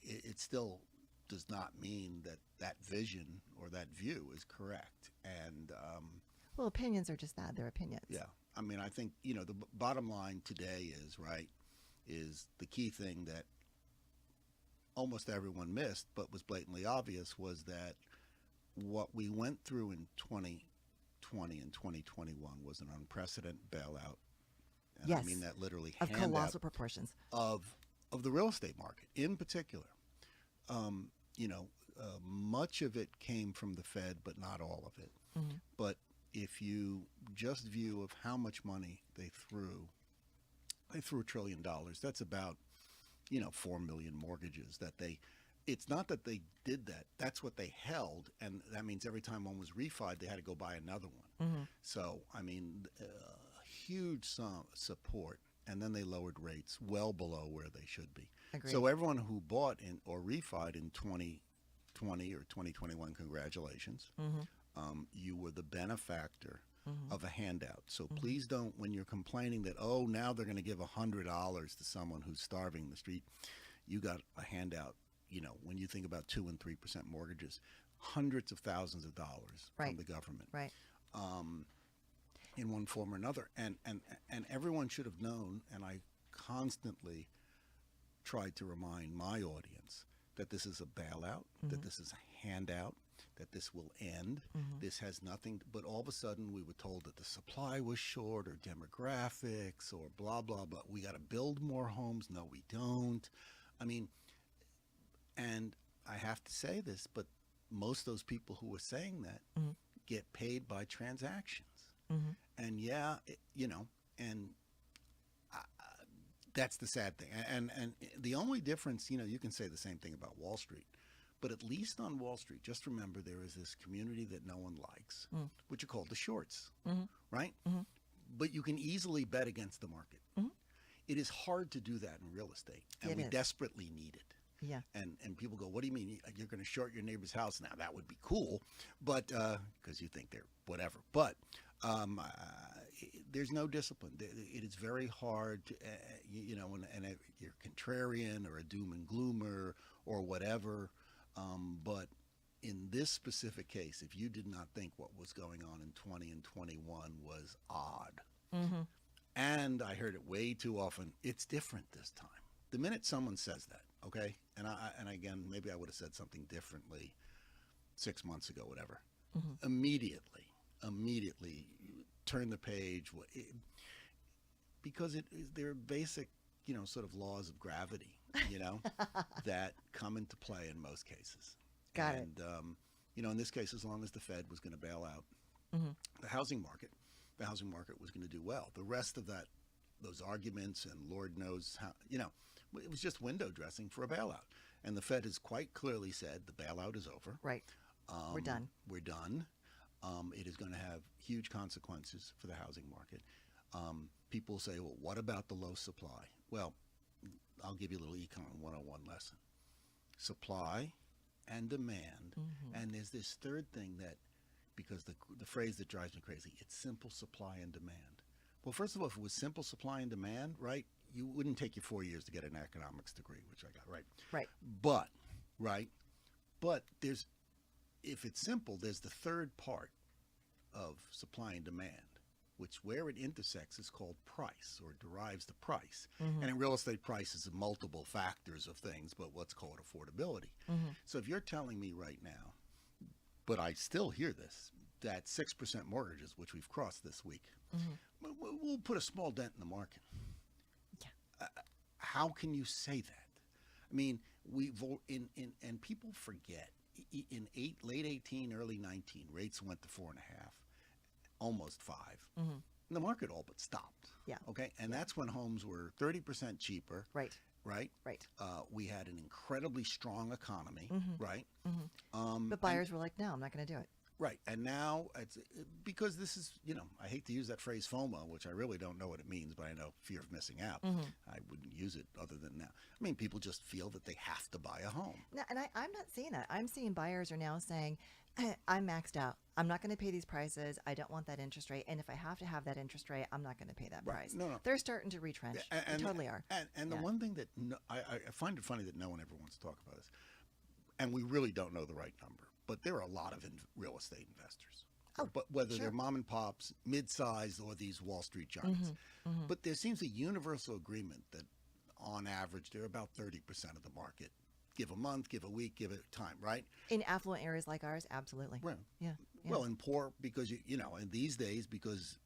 C: it still does not mean that vision or that view is correct. And
B: Well, opinions are just that. They're opinions.
C: yeah, I mean, I think the bottom line today is the key thing, that almost everyone missed, but was blatantly obvious, was that what we went through in 2020 and 2021 was an unprecedented bailout. And
B: Yes.
C: I mean that literally,
B: Of
C: handout
B: colossal proportions.
C: of the real estate market in particular. Much of it came from the Fed, but not all of it.
B: Mm-hmm.
C: But if you just view of how much money they threw $1 trillion. That's about 4 million mortgages that it's not that they did that. That's what they held, and that means every time one was refied, they had to go buy another one.
B: Mm-hmm.
C: So, I mean, huge support, and then they lowered rates well below where they should be.
B: Agreed.
C: So everyone who bought in or refied in 2020 or 2021, congratulations.
B: Mm-hmm.
C: You were the benefactor
B: Mm-hmm.
C: of a handout. So please don't, when you're complaining that, oh, now they're going to give $100 to someone who's starving in the street, you got a handout. When you think about 2 and 3% mortgages, hundreds of thousands of dollars from the government,
B: Right.
C: in one form or another. And everyone should have known, and I constantly tried to remind my audience that this is a bailout, that this is a handout, that this will end. This has nothing, but all of a sudden we were told that the supply was short or demographics or blah, blah, blah. We got to build more homes. No, we don't. I mean, and I have to say this, but most of those people who were saying that get paid by transactions. And that's the sad thing. And the only difference, you can say the same thing about Wall Street, but at least on Wall Street, just remember there is this community that no one likes, which are called the shorts, right? But you can easily bet against the market. It is hard to do that in real estate, and we desperately need it.
B: Yeah.
C: And people go, what do you mean you're going to short your neighbor's house? Now that would be cool, but because you think they're whatever. But there's no discipline. It is very hard to, and you're contrarian or a doom and gloomer or whatever. But in this specific case, if you did not think what was going on in 20 and 21 was odd, and I heard it way too often, it's different this time. The minute someone says that, okay, and again, maybe I would have said something differently 6 months ago, whatever, immediately turn the page, because there are basic, sort of laws of gravity, that come into play in most cases.
B: Got it.
C: And, in this case, as long as the Fed was going to bail out the housing market was going to do well. The rest of those arguments and Lord knows how, it was just window dressing for a bailout. And the Fed has quite clearly said the bailout is over.
B: Right. We're done.
C: We're done. It is going to have huge consequences for the housing market. People say, well, what about the low supply? Well, I'll give you a little Econ 101 lesson. Supply and demand. And there's this third thing that, because the phrase that drives me crazy, it's simple supply and demand. Well, first of all, if it was simple supply and demand, right, you wouldn't take you 4 years to get an economics degree, which I got, right?
B: Right.
C: But if it's simple, there's the third part of supply and demand, which where it intersects is called price, or derives the price. And in real estate, price is multiple factors of things, but let's call it affordability. So if you're telling me right now, but I still hear this, that 6% mortgages, which we've crossed this week, we'll put a small dent in the market.
B: Yeah.
C: How can you say that? I mean, and people forget, in late 18, early 19, rates went to 4.5, almost 5. And the market all but stopped.
B: Yeah.
C: Okay. And that's when homes were 30% cheaper.
B: Right.
C: Right.
B: Right.
C: We had an incredibly strong economy. Right.
B: But buyers were like, no, I'm not going to do it.
C: Right. And now it's because this is, I hate to use that phrase FOMO, which I really don't know what it means, but I know fear of missing out. I wouldn't use it other than now. I mean, people just feel that they have to buy a home.
B: No, and I'm not seeing that. I'm seeing buyers are now saying, I'm maxed out. I'm not going to pay these prices. I don't want that interest rate. And if I have to have that interest rate, I'm not going to pay that price.
C: No.
B: They're starting to retrench. They totally are.
C: And the one thing that I find it funny that no one ever wants to talk about this, and we really don't know the right number, but there are a lot of real estate investors. But whether they're mom and pops, mid-sized, or these Wall Street giants. But there seems a universal agreement that on average, they're about 30% of the market. give a month, give a week, give it time, right?
B: In affluent areas like ours, absolutely.
C: Well,
B: Yeah.
C: well, in poor, because you know, in these days, because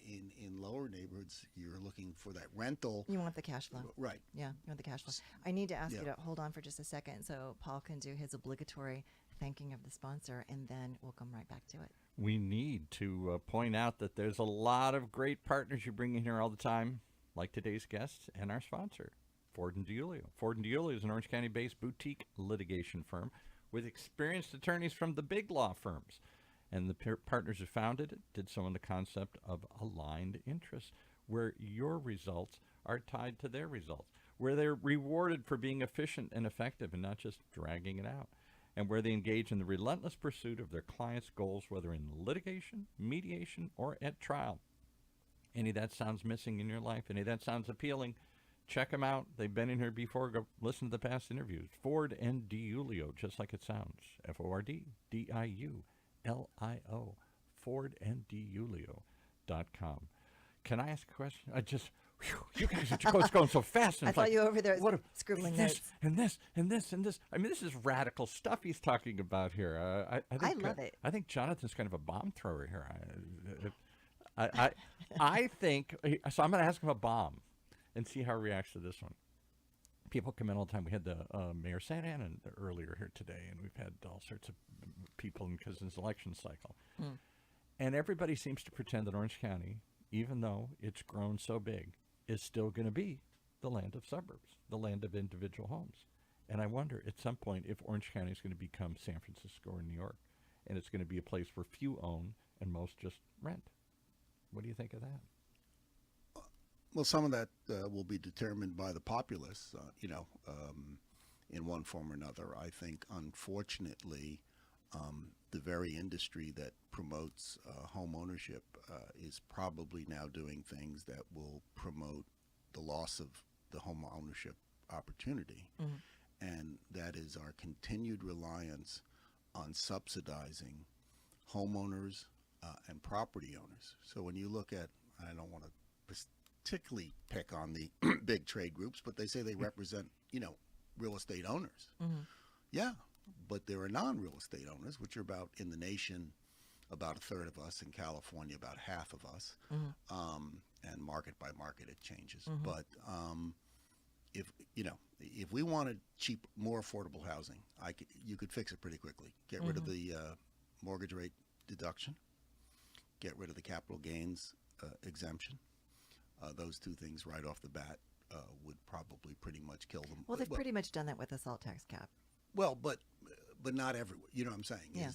C: in lower neighborhoods, you're looking for that rental.
B: You want the cash flow.
C: Right.
B: Yeah, you want the cash flow. I need to ask
C: Yeah.
B: you to hold on for just a second so Paul can do his obligatory thanking of the sponsor, and then we'll come right back to it.
A: We need to point out that there's a lot of great partners you bring in here all the time, like today's guests and our sponsor, Ford & DiIulio. Ford & DiIulio is an Orange County-based boutique litigation firm with experienced attorneys from the big law firms. And the partners who founded it did so in the concept of aligned interests, where your results are tied to their results, where they're rewarded for being efficient and effective and not just dragging it out, and where they engage in the relentless pursuit of their clients' goals, whether in litigation, mediation, or at trial. Any of that sounds missing in your life, any of that sounds appealing, check them out. They've been in here before. Go listen to the past interviews. Ford & DiIulio, just like it sounds. FordDiulio. FordandDiulio.com. Can I ask a question? You guys are going so fast. And
B: I
A: it's
B: thought
A: like,
B: you were over there
A: what
B: scribbling
A: this,
B: notes.
A: and this, and this, and this. I mean, this is radical stuff he's talking about here. I think,
B: I love it.
A: I think Jonathan's kind of a bomb thrower here. I think, so I'm going to ask him a bomb and see how he reacts to this one. People come in all the time. We had the Mayor St. Anne earlier here today, and we've had all sorts of people because it's an election cycle. And everybody seems to pretend that Orange County, even though it's grown so big, is still going to be the land of suburbs, the land of individual homes. And I wonder at some point if Orange County is going to become San Francisco or New York, and it's going to be a place where few own and most just rent. What do you think of that?
C: Well, some of that will be determined by the populace, in one form or another. I think, unfortunately, the very industry that promotes home ownership is probably now doing things that will promote the loss of the home ownership opportunity. And that is our continued reliance on subsidizing homeowners and property owners. So when you look at, I don't want to particularly pick on the big trade groups, but they say they represent, real estate owners. Yeah, but there are non-real estate owners, which are about, in the nation, about a third of us. In California, about half of us. And market by market, it changes. But if we wanted cheap, more affordable housing, you could fix it pretty quickly. Get rid of the mortgage rate deduction. Get rid of the capital gains exemption. Those two things right off the bat would probably pretty much kill them.
B: Well, they've pretty much done that with the salt tax cap.
C: Well, but not everywhere. You know what I'm saying?
B: Yeah.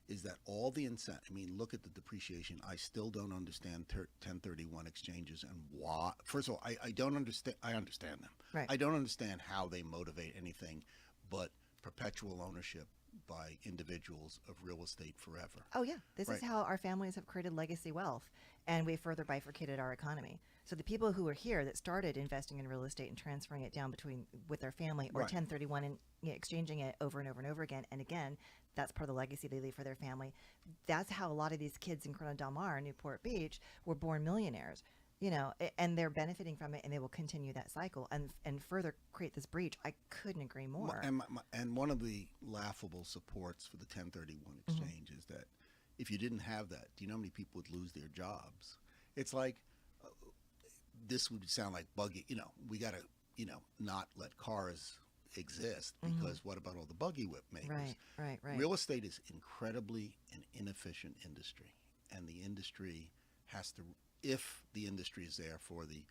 C: Is that all the incentive? I mean, look at the depreciation. I still don't understand 1031 exchanges and why. First of all, I don't understand. I understand them.
B: Right.
C: I don't understand how they motivate anything but perpetual ownership by individuals of real estate forever.
B: Oh, yeah. This
C: Right.
B: is how our families have created legacy wealth, and we further bifurcated our economy. So the people who were here that started investing in real estate and transferring it down with their family, or
C: Right.
B: 1031 and exchanging it over and over and over again, and again, that's part of the legacy they leave for their family. That's how a lot of these kids in Corona Del Mar, Newport Beach, were born millionaires. And they're benefiting from it, and they will continue that cycle and further create this breach. I couldn't agree more.
C: And one of the laughable supports for the 1031 exchange is that if you didn't have that, do you know how many people would lose their jobs? It's like, this would sound like buggy, we got to, not let cars exist, because what about all the buggy whip makers?
B: Right.
C: Real estate is incredibly an inefficient industry, and the industry has to, if the industry is there for the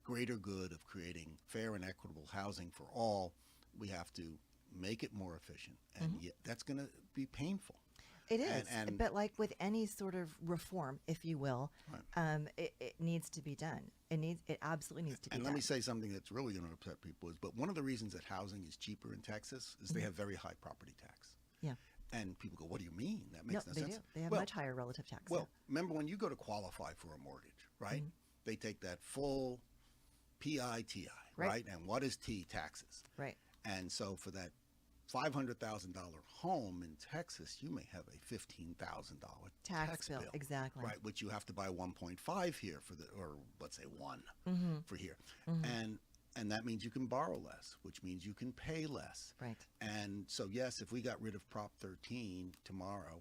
C: greater good of creating fair and equitable housing for all, we have to make it more efficient, and yet that's going to be painful.
B: It is,
C: and
B: but like with any sort of reform, if you will, it needs to be done. It absolutely needs to be
C: And
B: done.
C: let me say something that's really going to upset people is, but one of the reasons that housing is cheaper in Texas is they have very high property tax.
B: Yeah.
C: And people go, what do you mean? That makes no
B: they
C: sense.
B: do. They have
C: Well,
B: much higher relative tax.
C: Well, remember when you go to qualify for a mortgage, right? They take that full PITI, right? And what is T? Taxes.
B: Right.
C: And so for that $500,000 home in Texas, you may have a $15,000 tax bill.
B: Exactly.
C: Right, which you have to buy 1.5 here for or let's say 1 for here. And that means you can borrow less, which means you can pay less.
B: Right.
C: And so, yes, if we got rid of Prop 13 tomorrow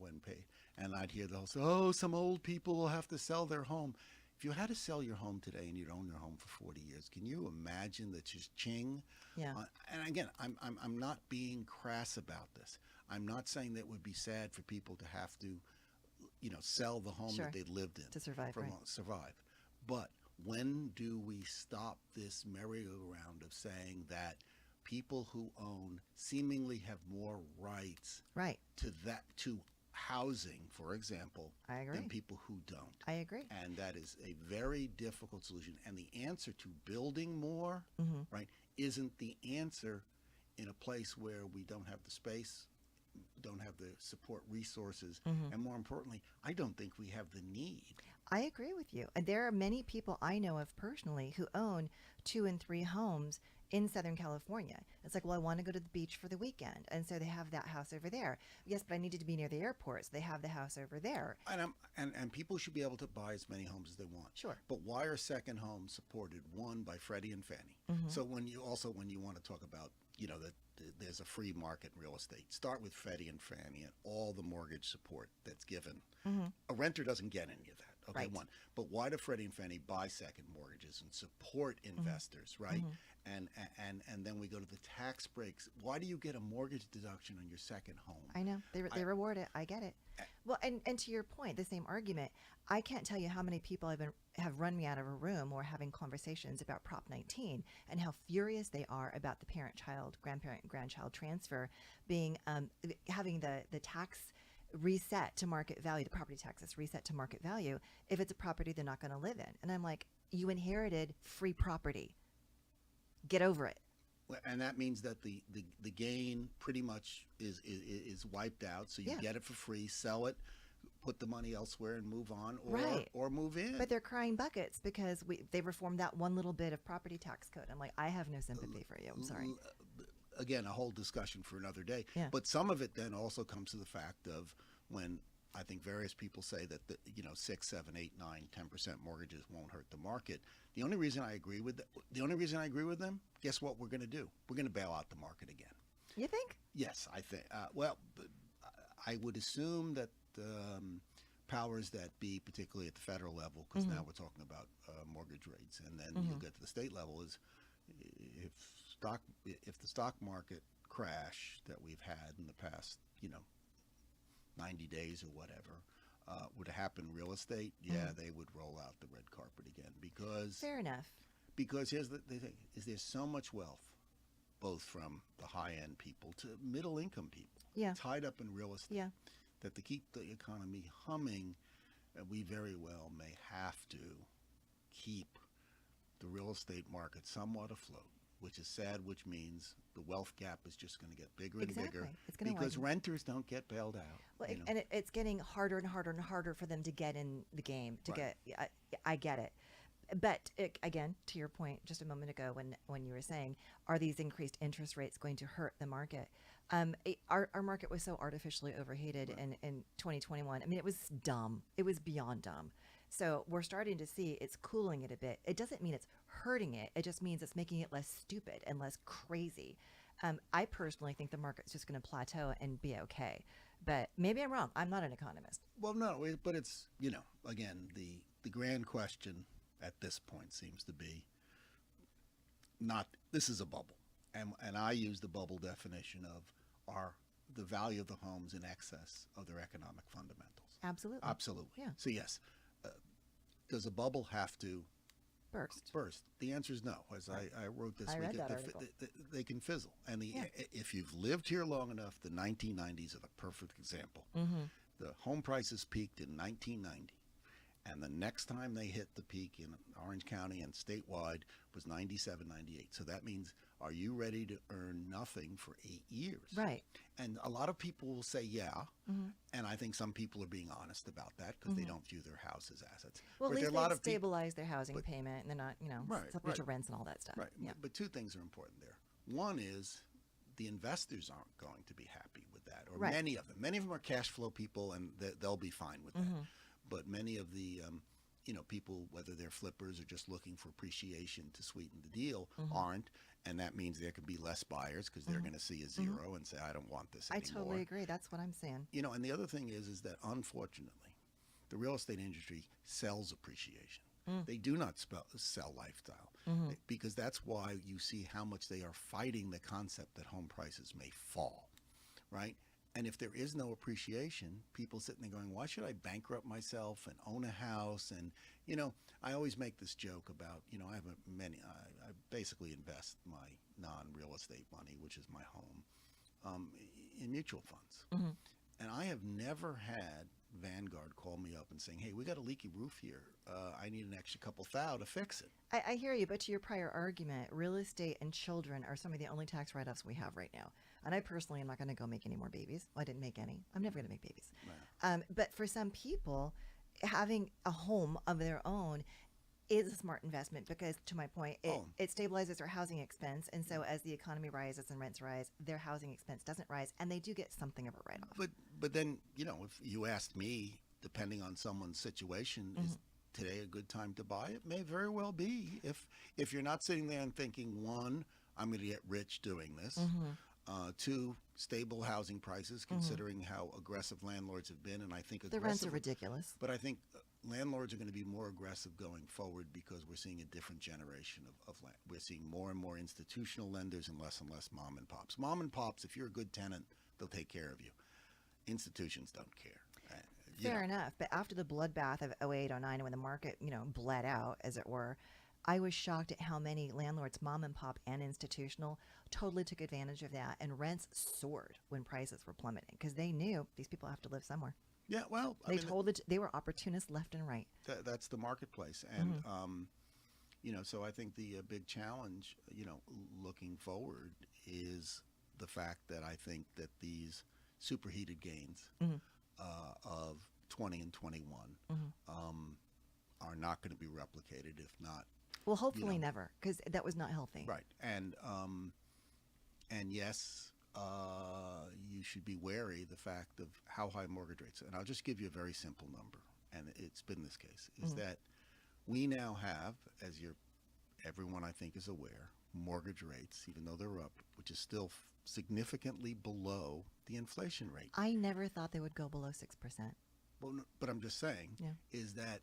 C: and I'd hear the whole, oh, some old people will have to sell their home. If you had to sell your home today and you'd own your home for 40 years, can you imagine the ching?
B: Yeah.
C: And again, I'm not being crass about this. I'm not saying that it would be sad for people to have to, sell the home
B: Sure.
C: that they lived in
B: To survive, right.
C: survive. But when do we stop this merry-go-round of saying that people who own seemingly have more rights
B: Right.
C: to housing, for example,
B: I agree.
C: than people who don't?
B: I agree.
C: And that is a very difficult solution. And the answer to building more, right, isn't the answer in a place where we don't have the space, don't have the support resources, and more importantly, I don't think we have the need.
B: I agree with you. And there are many people I know of personally who own 2 and 3 homes in Southern California. It's like, well, I want to go to the beach for the weekend. And so they have that house over there. Yes, but I needed to be near the airport. So they have the house over there.
C: And people should be able to buy as many homes as they want.
B: Sure.
C: But why are second homes supported, one, by Freddie and Fannie? So when you want to talk about, that there's a free market in real estate, start with Freddie and Fannie and all the mortgage support that's given. A renter doesn't get any of that. Okay,
B: Right.
C: one. But why do Freddie and Fannie buy second mortgages and support investors, right? And then we go to the tax breaks. Why do you get a mortgage deduction on your second home?
B: I know. They reward it. I get it. Well, and to your point, the same argument, I can't tell you how many people have run me out of a room or having conversations about Prop 19 and how furious they are about the parent-child, grandparent-grandchild transfer being having the tax reset to market value, the property taxes reset to market value if it's a property they're not going to live in. And I'm like, you inherited free property. Get over it.
C: And that means that the gain pretty much is wiped out. So you
B: Yeah.
C: get it for free, sell it, put the money elsewhere, and move on,
B: Right.
C: or move in.
B: But they're crying buckets because they reformed that one little bit of property tax code. I'm like, I have no sympathy for you. I'm sorry.
C: Again, a whole discussion for another day.
B: Yeah.
C: But some of it then also comes to the fact of when I think various people say that 6, 7, 8, 9, 10% mortgages won't hurt the market. The only reason I agree with them, guess what we're going to do? We're going to bail out the market again.
B: You think?
C: Yes, I think. Well, I would assume that powers that be, particularly at the federal level, because now we're talking about mortgage rates, and then you'll get to the state level, is if the stock market crash that we've had in the past 90 days or whatever would happen in real estate, they would roll out the red carpet again, because
B: Fair enough.
C: here's the thing, is there's so much wealth, both from the high-end people to middle-income people,
B: Yeah.
C: tied up in real estate,
B: Yeah.
C: that to keep the economy humming, we very well may have to keep the real estate market somewhat afloat, which is sad, which means the wealth gap is just going to get bigger and
B: Exactly.
C: bigger,
B: It's gonna
C: because
B: widen.
C: renters don't get bailed out.
B: Well,
C: you know.
B: and it's getting harder and harder and harder for them to get in the game.
C: Right.
B: I get it. But again, to your point just a moment ago when you were saying, are these increased interest rates going to hurt the market? Our market was so artificially overheated in 2021. I mean, it was dumb. It was beyond dumb. So we're starting to see it's cooling it a bit. It doesn't mean it's hurting it. It just means it's making it less stupid and less crazy. I personally think the market's just going to plateau and be okay. But maybe I'm wrong. I'm not an economist.
C: Well, no, but it's, again, the grand question at this point seems to be this is a bubble. And I use the bubble definition of the value of the homes in excess of their economic fundamentals.
B: Absolutely.
C: Absolutely.
B: Yeah.
C: So yes, does a bubble have to
B: Burst.
C: The answer is no. As I wrote this
B: I
C: week,
B: read that article.
C: they can fizzle. And
B: Yeah.
C: if you've lived here long enough, the 1990s are the perfect example.
B: Mm-hmm.
C: The home prices peaked in 1990. And the next time they hit the peak in Orange County and statewide was 97, 98. So that means, are you ready to earn nothing for 8 years?
B: Right.
C: And a lot of people will say, yeah.
B: Mm-hmm.
C: And I think some people are being honest about that because they don't view their house as assets.
B: Well,
C: But
B: at
C: there
B: least
C: are a lot
B: they've
C: of people.
B: stabilized their housing payment, and they're not,
C: Right,
B: subject to
C: right.
B: rents and all that stuff.
C: Right.
B: Yeah.
C: But two things are important there. One is the investors aren't going to be happy with that, or
B: Right.
C: many of them. Many of them are cash flow people, and they'll be fine with that.
B: Mm-hmm.
C: But many of the people, whether they're flippers or just looking for appreciation to sweeten the deal, aren't. And that means there can be less buyers because they're going to see a zero and say, I don't want this
B: I
C: anymore.
B: totally agree. That's what I'm saying.
C: And the other thing is that unfortunately, the real estate industry sells appreciation. They do not sell lifestyle because that's why you see how much they are fighting the concept that home prices may fall, right? And if there is no appreciation, people sitting there going, why should I bankrupt myself and own a house? And, I always make this joke about, I have I basically invest my non-real estate money, which is my home, in mutual funds. And I have never had Vanguard call me up and saying, hey, we got a leaky roof here. I need an extra couple thou to fix it.
B: I hear you, but to your prior argument, real estate and children are some of the only tax write-offs we have right now. And I personally am not going to go make any more babies. Well, I didn't make any. I'm never going to make babies.
C: Wow.
B: But for some people, having a home of their own is a smart investment because, to my point, it stabilizes their housing expense. And so as the economy rises and rents rise, their housing expense doesn't rise, and they do get something of a write-off.
C: But then, if you asked me, depending on someone's situation, is today a good time to buy? It may very well be. If you're not sitting there and thinking, one, I'm going to get rich doing this. Two, stable housing prices, considering how aggressive landlords have been. And I think
B: the rents are ridiculous.
C: But I think landlords are going to be more aggressive going forward because we're seeing a different generation of land. We're seeing more and more institutional lenders and less mom and pops. Mom and pops, if you're a good tenant, they'll take care of you. Institutions don't care.
B: Fair enough. But after the bloodbath of 08, 09, when the market, bled out, as it were, I was shocked at how many landlords, mom and pop and institutional, totally took advantage of that. And rents soared when prices were plummeting because they knew these people have to live somewhere.
C: Yeah, well,
B: they were opportunists left and right.
C: That's the marketplace. And, so I think the big challenge, looking forward is the fact that I think that these superheated gains of 20 and 21 are not going to be replicated, if not.
B: Well, hopefully never, because that was not healthy.
C: Right. And yes, you should be wary the fact of how high mortgage rates. And I'll just give you a very simple number, and it's been this case, is that we now have, as everyone I think is aware, mortgage rates, even though they're up, which is still significantly below the inflation rate.
B: I never thought they would go below 6%.
C: Well, but I'm just saying, is that,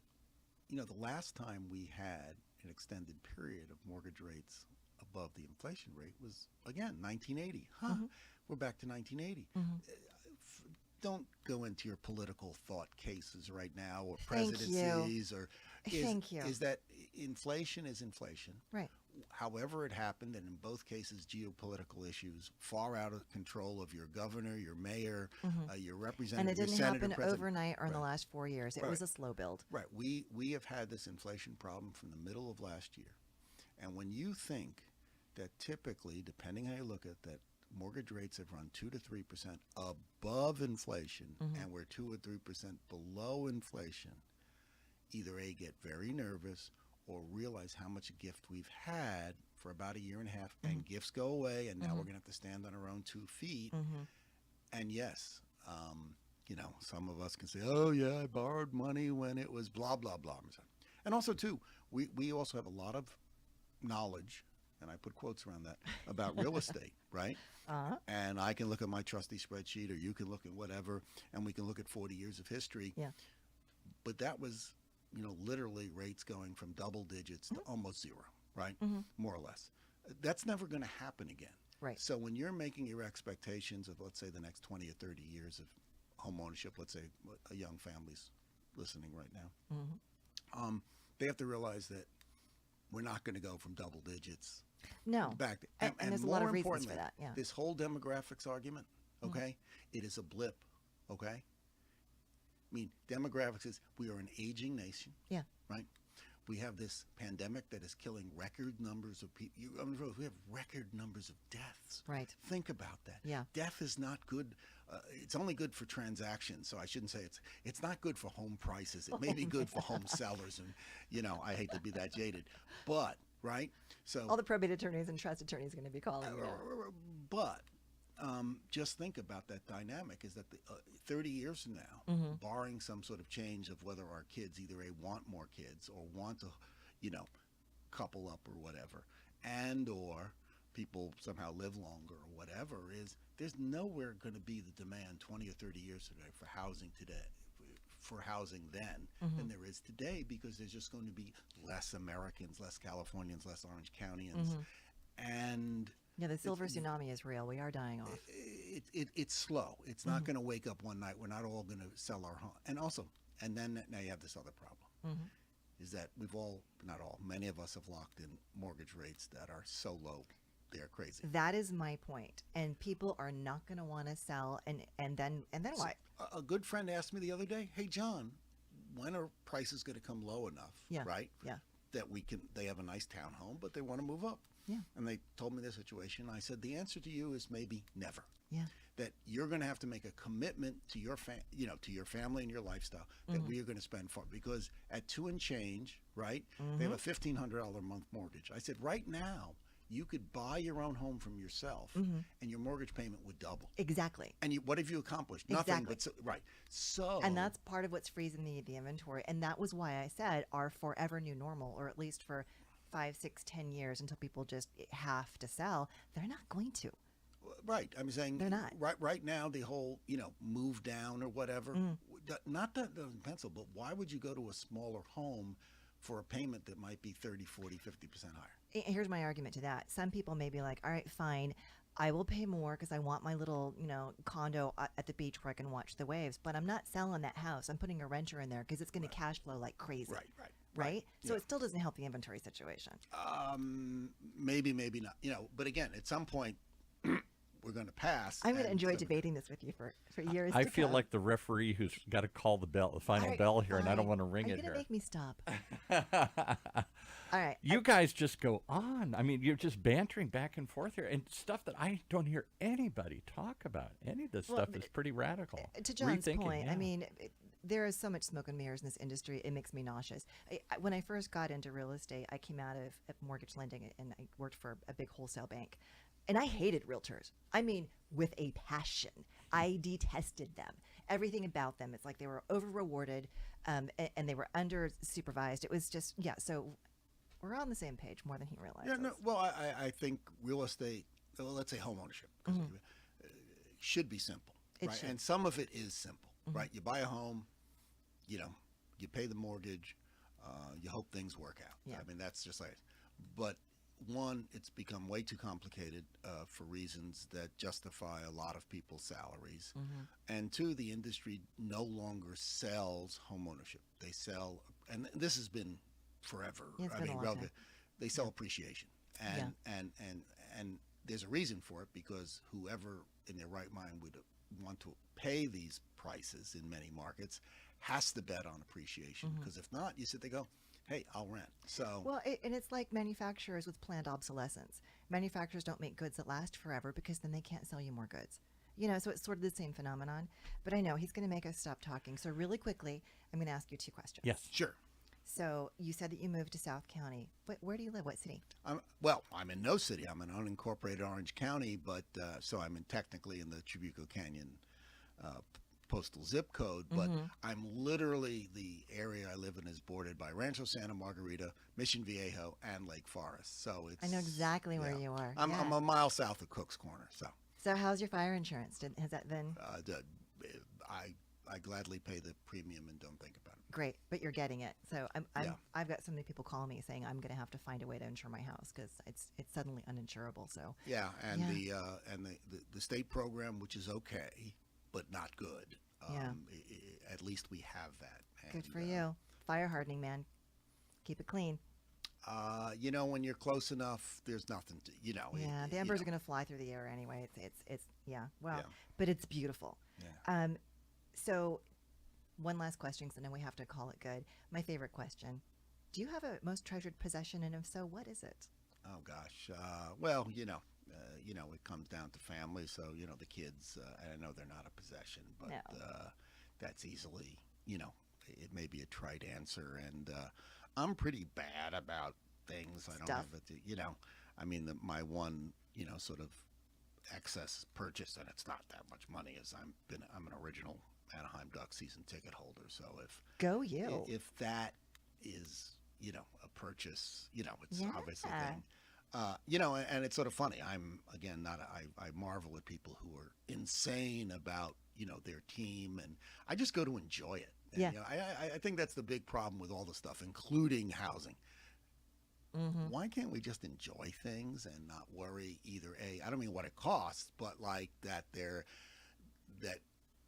C: the last time we had an extended period of mortgage rates above the inflation rate was, again, 1980. We're back to 1980. Don't go into your political thought cases right now or presidencies.
B: Thank you.
C: Is that inflation is inflation.
B: Right.
C: However it happened, and in both cases, geopolitical issues far out of control of your governor, your mayor, your representative,
B: and it didn't
C: your senator,
B: happen
C: president.
B: overnight or in the last 4 years. It was a slow build.
C: Right. We have had this inflation problem from the middle of last year. And when you think that typically, depending how you look at that, mortgage rates have run 2 to 3% above inflation, and we're 2 or 3% below inflation, either A, get very nervous, or realize how much a gift we've had for about a year and a half, and gifts go away, and now we're going to have to stand on our own 2 feet. And yes, some of us can say, oh, yeah, I borrowed money when it was blah, blah, blah. And also, too, we also have a lot of knowledge, and I put quotes around that, about real estate, right? And I can look at my trusty spreadsheet, or you can look at whatever, and we can look at 40 years of history.
B: Yeah.
C: But that was, literally rates going from double digits to almost zero, right? More or less. That's never going to happen again.
B: Right.
C: So when you're making your expectations of, let's say, the next 20 or 30 years of home ownership, let's say a young family's listening right now, they have to realize that we're not going to go from double digits back.
B: And there's a lot of reasons for that. Yeah.
C: This whole demographics argument, okay, it is a blip, okay? I mean, demographics is we are an aging nation.
B: Yeah.
C: Right? We have this pandemic that is killing record numbers of people. We have record numbers of deaths.
B: Right.
C: Think about that.
B: Yeah.
C: Death is not good. It's only good for transactions. So I shouldn't say it's not good for home prices. It may be good for home sellers. And, I hate to be that jaded. But, right? So
B: all the probate attorneys and trust attorneys are going to be calling you.
C: But just think about that dynamic is that 30 years from now, barring some sort of change of whether our kids either want more kids or want to, couple up or whatever, and or people somehow live longer or whatever, is there's nowhere going to be the demand 20 or 30 years today for housing today, for housing then than there is today, because there's just going to be less Americans, less Californians, less Orange Countyans. And
B: yeah, the silver tsunami is real. We are dying off.
C: It's slow. It's not going to wake up one night. We're not all going to sell our home. And then now you have this other problem, is that not all, many of us have locked in mortgage rates that are so low, they're crazy.
B: That is my point. And people are not going to want to sell. And then what?
C: A good friend asked me the other day, hey, John, when are prices going to come low enough, right?
B: Yeah.
C: That they have a nice townhome, but they want to move up.
B: Yeah.
C: And they told me their situation. I said, the answer to you is maybe never.
B: Yeah.
C: That you're going to have to make a commitment to your to your family and your lifestyle that we are going to spend for, because at 2 and change, right? They have a $1,500 a month mortgage. I said, right now, you could buy your own home from yourself and your mortgage payment would double.
B: Exactly.
C: And what have you accomplished? Nothing.
B: Exactly.
C: Right. So.
B: And that's part of what's freezing the inventory. And that was why I said our forever new normal, or at least for 5, 6, 10 years until people just have to sell, they're not going to.
C: Right. I'm saying
B: they're not.
C: Right now, the whole, move down or whatever, not that doesn't pencil, but why would you go to a smaller home for a payment that might be 30, 40, 50% higher?
B: Here's my argument to that. Some people may be like, all right, fine, I will pay more because I want my little, condo at the beach where I can watch the waves, but I'm not selling that house. I'm putting a renter in there because it's going to cash flow like crazy. Right? So it still doesn't help the inventory situation.
C: Maybe not. But again, at some point, we're going to pass.
B: I'm going to enjoy debating this with you for years.
A: I feel like the referee who's got to call the final bell here, and I don't want to ring it here.
B: You're going to make me stop. All right.
A: You guys just go on. I mean, you're just bantering back and forth here, and stuff that I don't hear anybody talk about. Any of this stuff is pretty radical.
B: To John's point,
A: yeah.
B: I mean, there is so much smoke and mirrors in this industry. It makes me nauseous. When I first got into real estate, I came out of mortgage lending, and I worked for a big wholesale bank. And I hated realtors. I mean, with a passion. I detested them. Everything about them. It's like they were over-rewarded, and they were under-supervised. It was just, so we're on the same page more than he realizes.
C: Yeah, no, well, I think real estate, let's say home ownership, should be simple, right?
B: should.
C: And some of it is simple, right? You buy a home, you pay the mortgage, you hope things work out.
B: Yeah.
C: I mean, that's just like, but one, it's become way too complicated for reasons that justify a lot of people's salaries. And two, the industry no longer sells home ownership. They sell, and this has been forever.
B: It's been a long time.
C: They sell appreciation. And there's a reason for it, because whoever in their right mind would want to pay these prices in many markets has to bet on appreciation. Because if not, you sit there and go, hey, I'll rent. So
B: well, and it's like manufacturers with planned obsolescence. Manufacturers don't make goods that last forever because then they can't sell you more goods. So it's sort of the same phenomenon. But I know he's going to make us stop talking. So really quickly, I'm going to ask you 2 questions.
A: Yes.
C: Sure.
B: So you said that you moved to South County. Where do you live? What city?
C: I'm in no city. I'm in unincorporated Orange County, but so I'm technically in the Trabuco Canyon postal zip code, but I'm literally, the area I live in is bordered by Rancho Santa Margarita, Mission Viejo, and Lake Forest. So it's,
B: I know exactly where you are.
C: I'm a mile south of Cook's Corner.
B: So how's your fire insurance? Has that been?
C: I gladly pay the premium and don't think about it.
B: Great, but you're getting it. So I've got so many people calling me saying I'm going to have to find a way to insure my house because it's suddenly uninsurable. So
C: the state program, which is okay but not good. At least we have that. And,
B: good for you. Fire hardening, man. Keep it clean.
C: When you're close enough, there's nothing to,
B: Yeah, the embers are going to fly through the air anyway. But it's beautiful.
C: Yeah.
B: So one last question, because I know we have to call it good. My favorite question. Do you have a most treasured possession, and if so, what is it?
C: Oh, gosh. It comes down to family. So, the kids, I know they're not a possession, but that's easily, it may be a trite answer. And I'm pretty bad about things. I don't have it, my one, sort of excess purchase, and it's not that much money, as I'm an original Anaheim Duck season ticket holder. So
B: Go you.
C: if that is, a purchase, it's obviously a thing. And it's sort of funny. I'm again I marvel at people who are insane about their team, and I just go to enjoy it. And,
B: Yeah.
C: I think that's the big problem with all the stuff, including housing. Why can't we just enjoy things and not worry either? I don't mean what it costs, but like that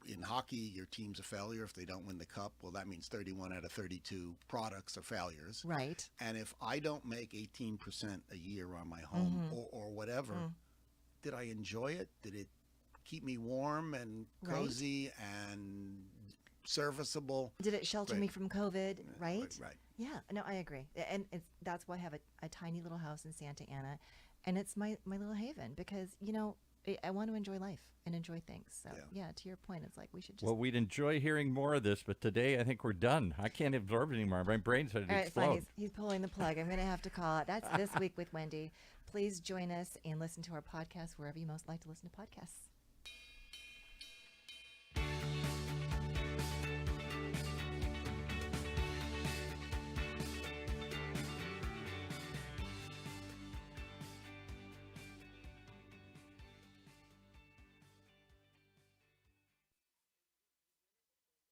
C: in hockey, your team's a failure if they don't win the cup. Well, that means 31 out of 32 products are failures.
B: Right.
C: And if I don't make 18% a year on my home or whatever, did I enjoy it? Did it keep me warm and cozy and serviceable?
B: Did it shelter me from COVID? Right.
C: Right.
B: Yeah. No, I agree. And that's why I have a tiny little house in Santa Ana, and it's my little haven because I want to enjoy life and enjoy things. So yeah, to your point, it's like we should just.
A: Well, we'd enjoy hearing more of this, but today I think we're done. I can't absorb it anymore. My brain's ready to
B: All right,
A: explode.
B: fine. He's pulling the plug. I'm going to have to call it. That's This Week with Wendy. Please join us and listen to our podcast wherever you most like to listen to podcasts.